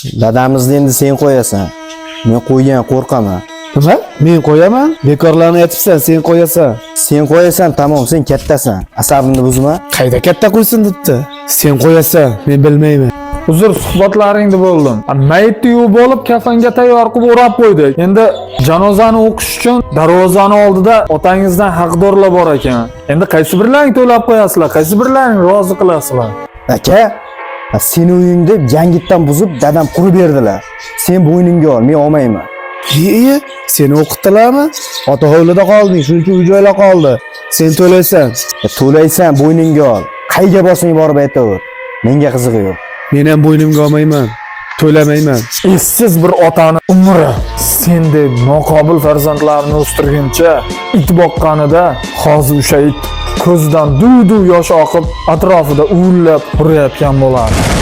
Dadamizni endi sen qo'yasan. Men qo'ygan qo'rqaman. Nima? Men qo'yaman? Bekorlarni aytibsan, sen qo'yasan. Sen qo'yasan, tamom, sen kattasan. Asabimni buzma. Qayda katta qo'ysin debdi. Sen qo'yasan, men bilmayman. Uzr, suhbatlaringda bo'ldim. Mayitni yuvib olib, kafanga tayyor qilib o'rab qo'ydik. Endi janozani o'qish uchun darvozani oldida otangizdan haqdorlar bor ekan. Endi qaysi birlaring to'lab qo'yasizlar, qaysi birlaring rozi qilasizlar? Aka, seni uyingda yangitdan buzib dadam qurib berdilar. Sen bo'yningga ol, men olmayman. Iye, seni o'qitdilarmi? Ota hovlida qolding, shuncha uy-joylar qoldi. Sen to'laysan. To'laysan, bo'yningga ol. Qayga borsang borib aytaver. Menga qizig'i yo'q. Men ham bo'ynimga olmayman. To'lamayman. Essiz bir otani umri sendek noqobil farzandlarni o'stirguncha it boqqanida hozir o'sha it ko'zidan duv-duv yosh oqib atrofida uvillab hurayotgan bo'lardi.